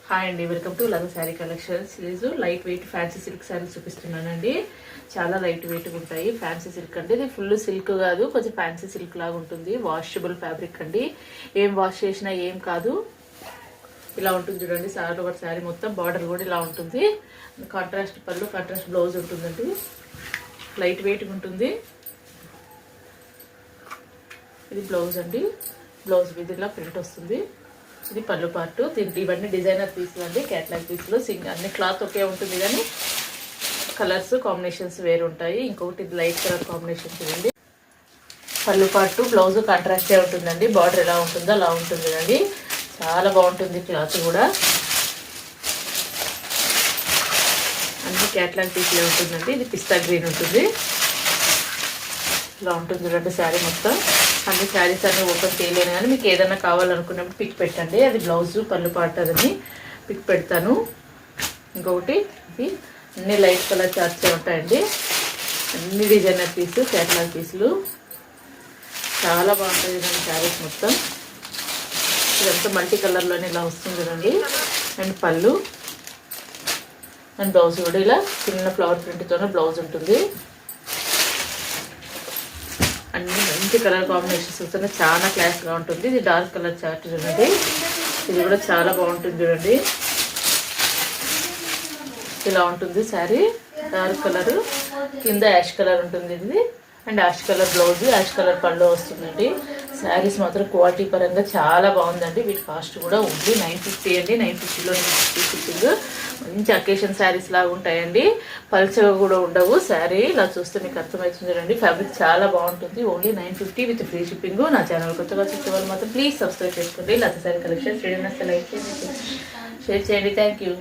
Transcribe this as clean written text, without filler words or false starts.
Hi అండి, welcome to love sari collection series. Light weight fancy silk saris చూపిస్తున్నానండి. చాలా light weight ఉంటాయి. ఫ్యాన్సీ సిల్క్ అండి, ఇది ఫుల్ సిల్క్ కాదు, కొంచెం ఫ్యాన్సీ సిల్క్ లాగా ఉంటుంది. వాషబుల్ ఫ్యాబ్రిక్ అండి, ఏం వాష్ చేసినా ఏం కాదు. ఇలా ఉంటుంది చూడండి. సార్ ఒక శారీ మొత్తం బార్డర్ కూడా ఇలా ఉంటుంది. కాంట్రాస్ట్ పళ్ళు, కాంట్రాస్ట్ బ్లౌజ్ ఉంటుందండి. లైట్ వెయిట్ ఉంటుంది. ఇది బ్లౌజ్ అండి, బ్లౌజ్ మీద ఇలా ప్రింట్ వస్తుంది. ఇది పళ్ళు పార్ట్. ఇవన్నీ డిజైనర్ పీసులు అండి, క్యాట్లాగ్ పీసులు. అన్ని క్లాత్ ఒకే ఉంటుంది కానీ కలర్స్ కాంబినేషన్స్ వేరు ఉంటాయి. ఇంకొకటి ఇది లైట్ కలర్ కాంబినేషన్ చూడండి. పళ్ళు పార్ట్ బ్లౌజ్ కాంట్రాస్టే ఉంటుందండి. బార్డర్ ఎలా ఉంటుందో అలా ఉంటుంది అండి. చాలా బాగుంటుంది క్లాత్ కూడా. అన్ని క్యాట్లాగ్ పీసులే ఉంటుందండి. ఇది పిస్తా గ్రీన్ ఉంటుంది. ఇలా ఉంటుంది రెండు శారీ మొత్తం. అన్ని శారీస్ అన్నీ ఓపెన్ చేయలేను కానీ మీకు ఏదైనా కావాలనుకున్నప్పుడు పిక్ పెట్టండి. అది బ్లౌజు పళ్ళు పార్ట్ అదని పిక్ పెడతాను. ఇంకొకటి ఇది అన్ని లైట్ కలర్ చార్ట్సే ఉంటాయండి. అన్ని డిజైనర్ పీసు, క్యాటలాగ్ పీసులు. చాలా బాగుంటుంది రెండు శారీస్ మొత్తం. ఇదంతా మల్టీ కలర్లోనే ఇలా వస్తుంది కదండి. అండ్ పళ్ళు అండ్ బ్లౌజ్ కూడా ఇలా చిన్న ఫ్లవర్ ప్రింట్తోనే బ్లౌజ్ ఉంటుంది. అన్ని మంచి కలర్ కాంబినేషన్స్ వస్తున్నాయి. చాలా క్లాస్గా ఉంటుంది. ఇది డార్క్ కలర్ చార్ట్ చూడండి. ఇది కూడా చాలా బాగుంటుంది చూడండి. ఇలా ఉంటుంది శారీ. డార్క్ కలర్ కింద యాష్ కలర్ ఉంటుంది ఇది. And ash colour blouse, ash colour పళ్ళు వస్తుందండి. శారీస్ మాత్రం క్వాలిటీ పరంగా చాలా బాగుందండి. వీటి కాస్ట్ కూడా ఉంది 950 అండి. 950లో షిప్పింగ్. మంచి అకేషన్ శారీస్ లాగా ఉంటాయండి. పల్చగా కూడా ఉండవు. శారీ ఇలా చూస్తే మీకు అర్థమవుతుంది చూడండి. ఫ్యాబ్రిక్ చాలా బాగుంటుంది. Only 950 with free shipping. నా ఛానల్ కొత్తగా చూసే వాళ్ళు మాత్రం ప్లీజ్ సబ్స్క్రైబ్ చేసుకోండి. లత శారీ కలెక్షన్ లైక్ చేయండి, షేర్ చేయండి. Thank you.